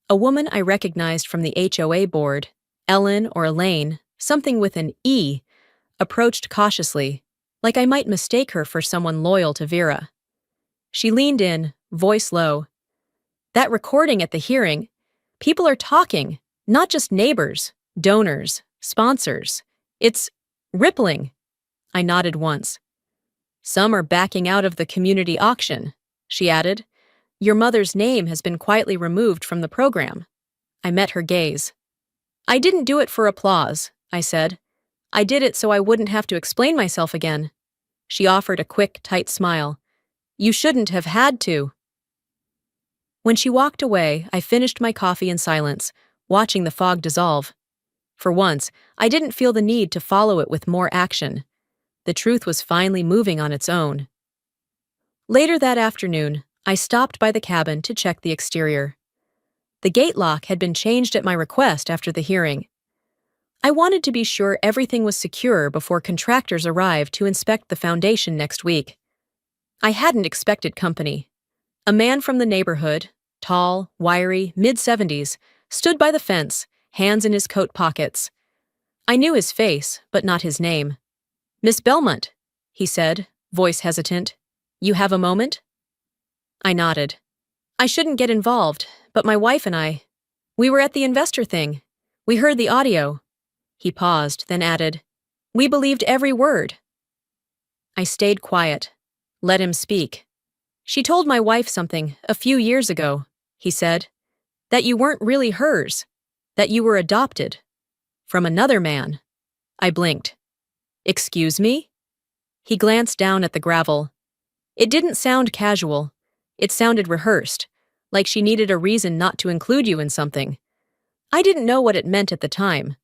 A woman I recognized from the HOA board, Ellen or Elaine, something with an E, approached cautiously, like I might mistake her for someone loyal to Vera. She leaned in, voice low. That recording at the hearing, people are talking, not just neighbors, donors, sponsors. It's rippling. I nodded once. Some are backing out of the community auction, she added. Your mother's name has been quietly removed from the program. I met her gaze. I didn't do it for applause, I said. I did it so I wouldn't have to explain myself again. She offered a quick, tight smile. You shouldn't have had to. When she walked away, I finished my coffee in silence, watching the fog dissolve. For once, I didn't feel the need to follow it with more action. The truth was finally moving on its own. Later that afternoon, I stopped by the cabin to check the exterior. The gate lock had been changed at my request after the hearing. I wanted to be sure everything was secure before contractors arrived to inspect the foundation next week. I hadn't expected company. A man from the neighborhood, tall, wiry, mid-70s, stood by the fence, hands in his coat pockets. I knew his face, but not his name. Miss Belmont, he said, voice hesitant. You have a moment? I nodded. I shouldn't get involved, but my wife and we were at the investor thing. We heard the audio. He paused, then added, We believed every word. I stayed quiet, let him speak. She told my wife something a few years ago, he said, that you weren't really hers, that you were adopted. From another man. I blinked. Excuse me? He glanced down at the gravel. It didn't sound casual. It sounded rehearsed, like she needed a reason not to include you in something. I didn't know what it meant at the time.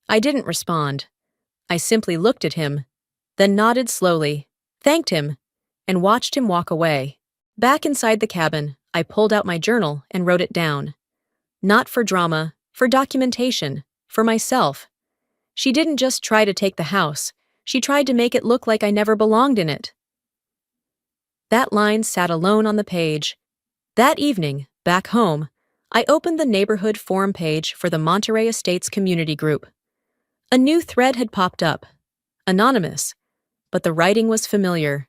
I didn't respond. I simply looked at him, then nodded slowly, thanked him, and watched him walk away. Back inside the cabin, I pulled out my journal and wrote it down. Not for drama, for documentation, for myself. She didn't just try to take the house, she tried to make it look like I never belonged in it. That line sat alone on the page. That evening, back home, I opened the neighborhood forum page for the Monterey Estates community group. A new thread had popped up. Anonymous, but the writing was familiar.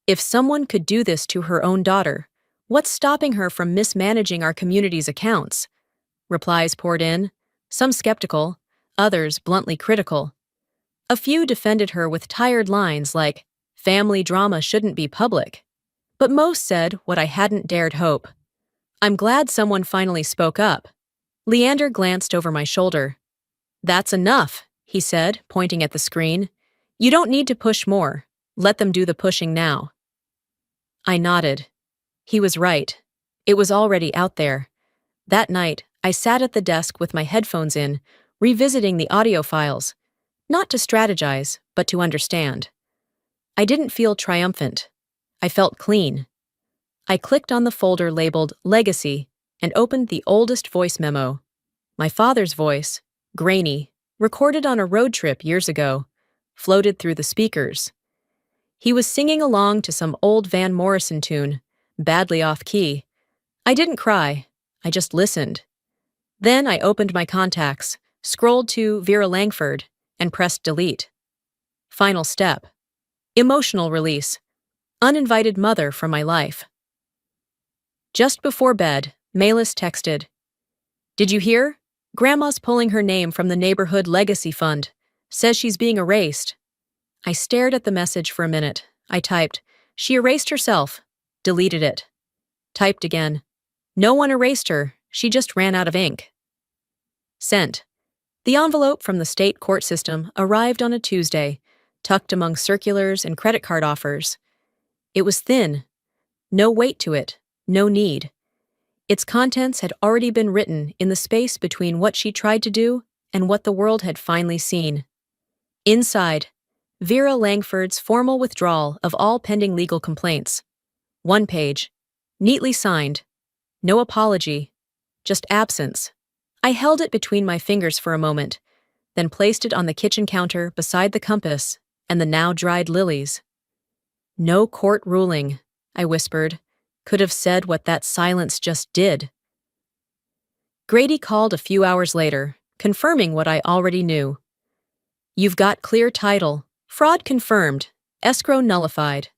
If someone could do this to her own daughter, what's stopping her from mismanaging our community's accounts? Replies poured in, some skeptical, others bluntly critical. A few defended her with tired lines like, family drama shouldn't be public. But most said what I hadn't dared hope. I'm glad someone finally spoke up. Leander glanced over my shoulder. That's enough, he said, pointing at the screen. You don't need to push more. Let them do the pushing now. I nodded. He was right. It was already out there. That night, I sat at the desk with my headphones in, revisiting the audio files. Not to strategize, but to understand. I didn't feel triumphant. I felt clean. I clicked on the folder labeled Legacy and opened the oldest voice memo. My father's voice, grainy, recorded on a road trip years ago, floated through the speakers. He was singing along to some old Van Morrison tune, badly off key. I didn't cry. I just listened. Then I opened my contacts, scrolled to Vera Langford, and pressed delete. Final step. Emotional release. Uninvited mother from my life. Just before bed, Malis texted, Did you hear? Grandma's pulling her name from the neighborhood legacy fund. Says she's being erased. I stared at the message for a minute. I typed, She erased herself. Deleted it. Typed again. No one erased her, she just ran out of ink. Sent. The envelope from the state court system arrived on a Tuesday, tucked among circulars and credit card offers. It was thin. No weight to it, no need. Its contents had already been written in the space between what she tried to do and what the world had finally seen. Inside, Vera Langford's formal withdrawal of all pending legal complaints. One page, neatly signed. No apology, just absence. I held it between my fingers for a moment, then placed it on the kitchen counter beside the compass and the now-dried lilies. No court ruling, I whispered, could have said what that silence just did. Grady called a few hours later, confirming what I already knew. You've got clear title, fraud confirmed, escrow nullified.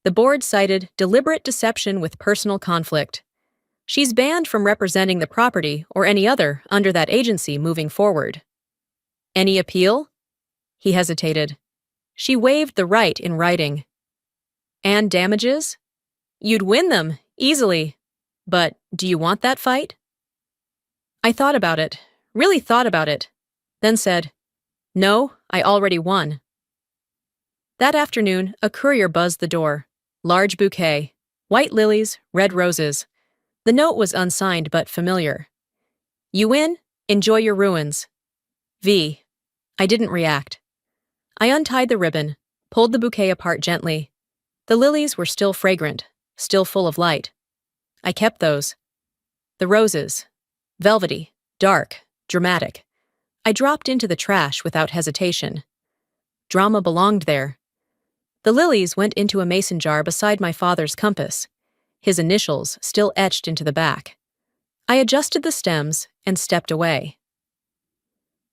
The board cited deliberate deception with personal conflict. She's banned from representing the property or any other under that agency moving forward. Any appeal? He hesitated. She waived the right in writing. And damages? You'd win them, easily. But do you want that fight? I thought about it, really thought about it, then said, No, I already won. That afternoon, a courier buzzed the door. Large bouquet, white lilies, red roses. The note was unsigned but familiar. You win, enjoy your ruins. V. I didn't react. I untied the ribbon, pulled the bouquet apart gently. The lilies were still fragrant, still full of light. I kept those. The roses, velvety, dark, dramatic. I dropped into the trash without hesitation. Drama belonged there. The lilies went into a mason jar beside my father's compass, his initials still etched into the back. I adjusted the stems and stepped away.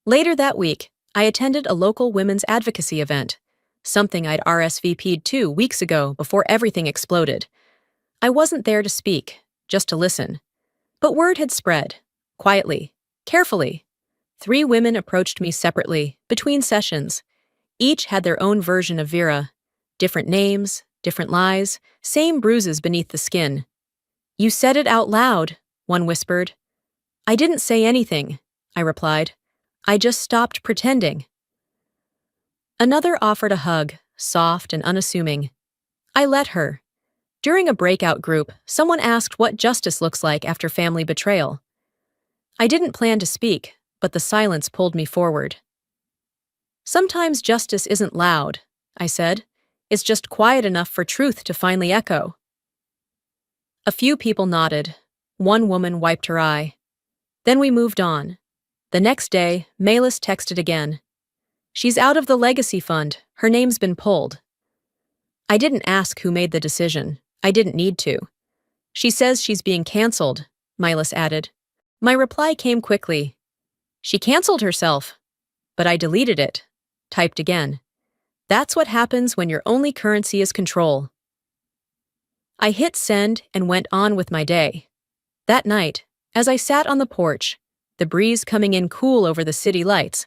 Later that week, I attended a local women's advocacy event, something I'd RSVP'd 2 weeks ago before everything exploded. I wasn't there to speak, just to listen. But word had spread, quietly, carefully. 3 women approached me separately, between sessions. Each had their own version of Vera. Different names, different lies, same bruises beneath the skin. You said it out loud, one whispered. I didn't say anything, I replied. I just stopped pretending. Another offered a hug, soft and unassuming. I let her. During a breakout group, someone asked what justice looks like after family betrayal. I didn't plan to speak, but the silence pulled me forward. Sometimes justice isn't loud, I said. It's just quiet enough for truth to finally echo. A few people nodded. One woman wiped her eye. Then we moved on. The next day, Malis texted again. She's out of the legacy fund. Her name's been pulled. I didn't ask who made the decision. I didn't need to. She says she's being canceled, Malis added. My reply came quickly. She canceled herself. But I deleted it. Typed again. That's what happens when your only currency is control. I hit send and went on with my day. That night, as I sat on the porch, the breeze coming in cool over the city lights,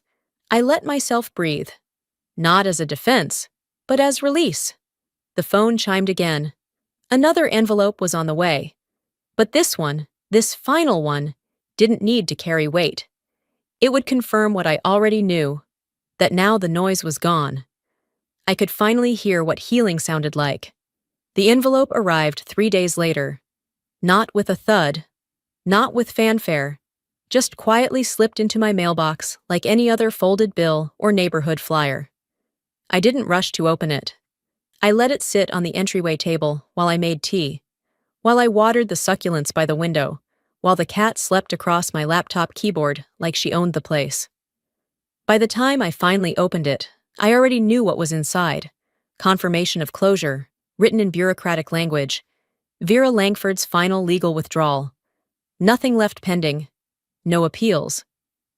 I let myself breathe. Not as a defense, but as release. The phone chimed again. Another envelope was on the way. But this one, this final one, didn't need to carry weight. It would confirm what I already knew, that now the noise was gone. I could finally hear what healing sounded like. The envelope arrived 3 days later. Not with a thud, not with fanfare, just quietly slipped into my mailbox like any other folded bill or neighborhood flyer. I didn't rush to open it. I let it sit on the entryway table while I made tea, while I watered the succulents by the window, while the cat slept across my laptop keyboard like she owned the place. By the time I finally opened it, I already knew what was inside. Confirmation of closure, written in bureaucratic language. Vera Langford's final legal withdrawal. Nothing left pending. No appeals.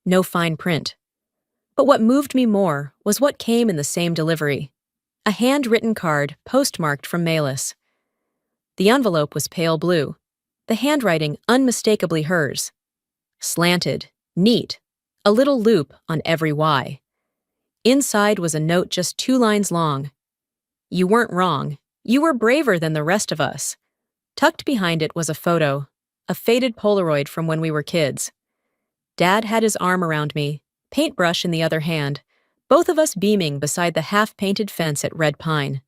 No fine print. But what moved me more was what came in the same delivery. A handwritten card postmarked from Malis. The envelope was pale blue, the handwriting unmistakably hers. Slanted, neat, a little loop on every Y. Inside was a note just 2 lines long. You weren't wrong. You were braver than the rest of us. Tucked behind it was a photo, a faded Polaroid from when we were kids. Dad had his arm around me, paintbrush in the other hand, both of us beaming beside the half-painted fence at Red Pine.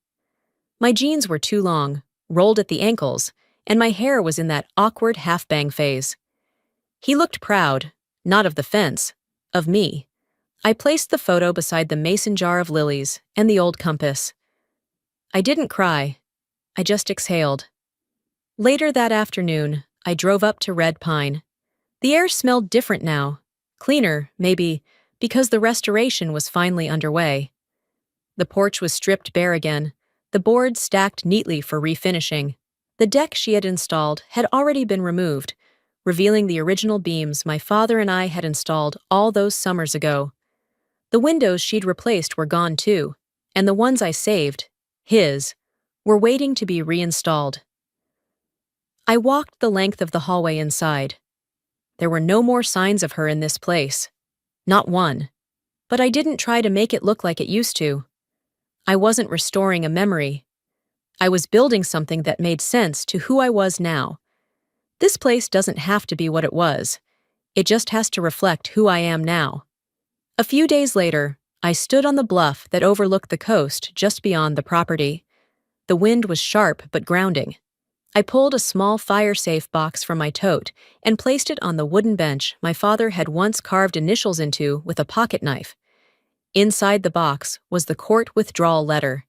My jeans were too long, rolled at the ankles, and my hair was in that awkward half-bang phase. He looked proud, not of the fence, of me. I placed the photo beside the mason jar of lilies and the old compass. I didn't cry. I just exhaled. Later that afternoon, I drove up to Red Pine. The air smelled different now, cleaner, maybe, because the restoration was finally underway. The porch was stripped bare again, the boards stacked neatly for refinishing. The deck she had installed had already been removed, revealing the original beams my father and I had installed all those summers ago. The windows she'd replaced were gone too, and the ones I saved, his, were waiting to be reinstalled. I walked the length of the hallway inside. There were no more signs of her in this place. Not one. But I didn't try to make it look like it used to. I wasn't restoring a memory. I was building something that made sense to who I was now. This place doesn't have to be what it was. It just has to reflect who I am now. A few days later, I stood on the bluff that overlooked the coast just beyond the property. The wind was sharp but grounding. I pulled a small fire-safe box from my tote and placed it on the wooden bench my father had once carved initials into with a pocket knife. Inside the box was the court withdrawal letter,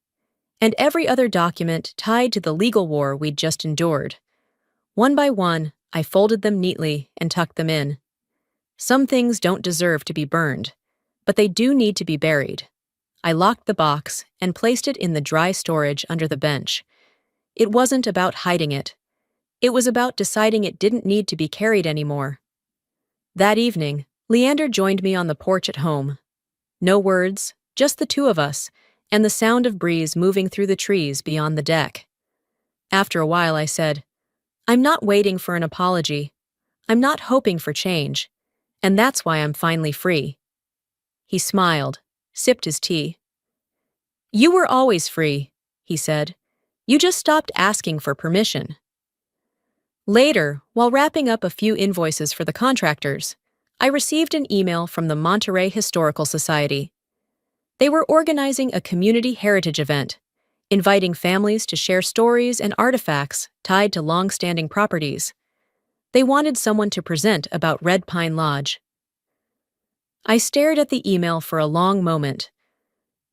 and every other document tied to the legal war we'd just endured. One by one, I folded them neatly and tucked them in. Some things don't deserve to be burned, but they do need to be buried. I locked the box and placed it in the dry storage under the bench. It wasn't about hiding it. It was about deciding it didn't need to be carried anymore. That evening, Leander joined me on the porch at home. No words, just the two of us, and the sound of breeze moving through the trees beyond the deck. After a while I said, "I'm not waiting for an apology. I'm not hoping for change. And that's why I'm finally free." He smiled, sipped his tea. "You were always free," he said. "You just stopped asking for permission." Later, while wrapping up a few invoices for the contractors, I received an email from the Monterey Historical Society. They were organizing a community heritage event, inviting families to share stories and artifacts tied to long-standing properties. They wanted someone to present about Red Pine Lodge. I stared at the email for a long moment,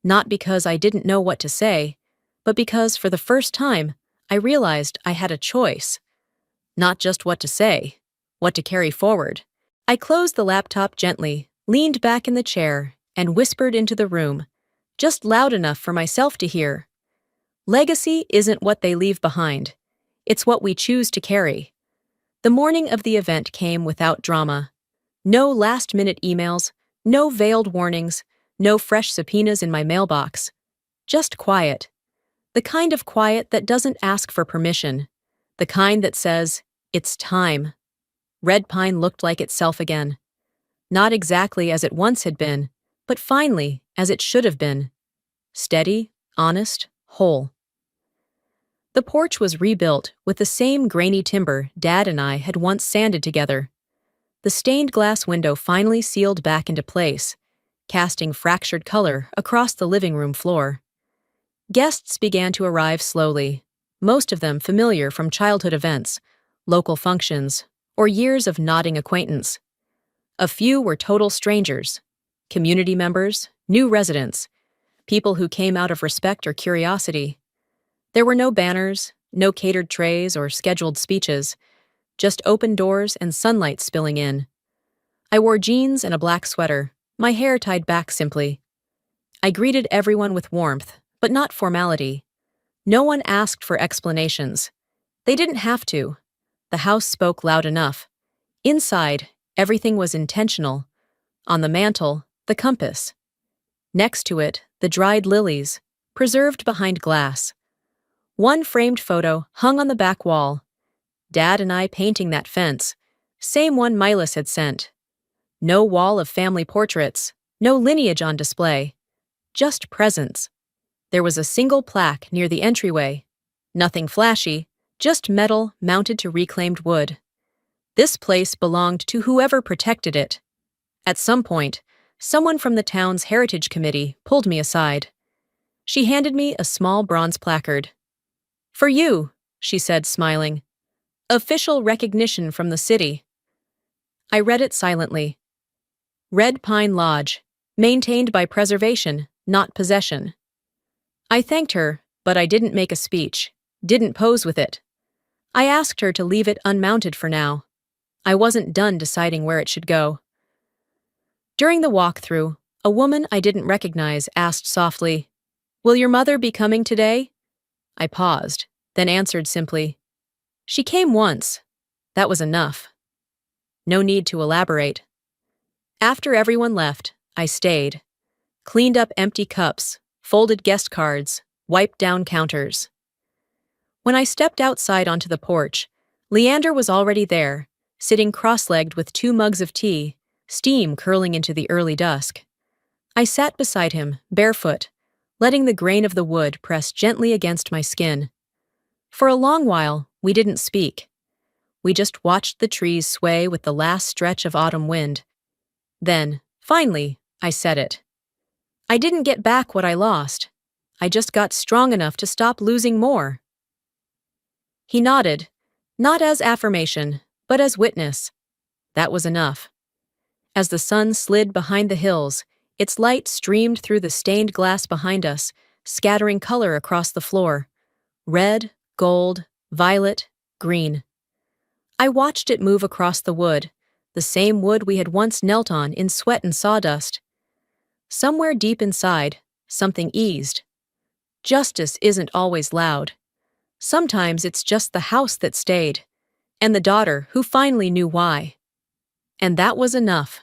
not because I didn't know what to say, but because for the first time, I realized I had a choice. Not just what to say, what to carry forward. I closed the laptop gently, leaned back in the chair, and whispered into the room, just loud enough for myself to hear. Legacy isn't what they leave behind. It's what we choose to carry. The morning of the event came without drama. No last-minute emails, no veiled warnings, no fresh subpoenas in my mailbox. Just quiet. The kind of quiet that doesn't ask for permission. The kind that says, "It's time." Red Pine looked like itself again. Not exactly as it once had been, but finally as it should have been. Steady, honest, whole. The porch was rebuilt with the same grainy timber Dad and I had once sanded together. The stained glass window finally sealed back into place, casting fractured color across the living room floor. Guests began to arrive slowly, most of them familiar from childhood events, local functions, or years of nodding acquaintance. A few were total strangers, community members, new residents, people who came out of respect or curiosity. There were no banners, no catered trays or scheduled speeches, just open doors and sunlight spilling in. I wore jeans and a black sweater, my hair tied back simply. I greeted everyone with warmth, but not formality. No one asked for explanations. They didn't have to. The house spoke loud enough. Inside, everything was intentional. On the mantel, the compass. Next to it, the dried lilies, preserved behind glass. One framed photo hung on the back wall. Dad and I painting that fence, same one Milas had sent. No wall of family portraits, no lineage on display. Just presence. There was a single plaque near the entryway. Nothing flashy, just metal mounted to reclaimed wood. This place belonged to whoever protected it. At some point, someone from the town's heritage committee pulled me aside. She handed me a small bronze placard. "For you," she said, smiling. "Official recognition from the city." I read it silently. Red Pine Lodge, maintained by preservation, not possession. I thanked her, but I didn't make a speech, didn't pose with it. I asked her to leave it unmounted for now. I wasn't done deciding where it should go. During the walkthrough, a woman I didn't recognize asked softly, "Will your mother be coming today?" I paused, then answered simply, "She came once." That was enough. No need to elaborate. After everyone left, I stayed. Cleaned up empty cups, folded guest cards, wiped down counters. When I stepped outside onto the porch, Leander was already there, sitting cross-legged with 2 mugs of tea, steam curling into the early dusk. I sat beside him, barefoot, letting the grain of the wood press gently against my skin. For a long while, we didn't speak. We just watched the trees sway with the last stretch of autumn wind. Then, finally, I said it. I didn't get back what I lost. I just got strong enough to stop losing more. He nodded, not as affirmation, but as witness. That was enough. As the sun slid behind the hills, its light streamed through the stained glass behind us, scattering color across the floor. Red, gold, violet, green. I watched it move across the wood, the same wood we had once knelt on in sweat and sawdust. Somewhere deep inside, something eased. Justice isn't always loud. Sometimes it's just the house that stayed, and the daughter who finally knew why. And that was enough.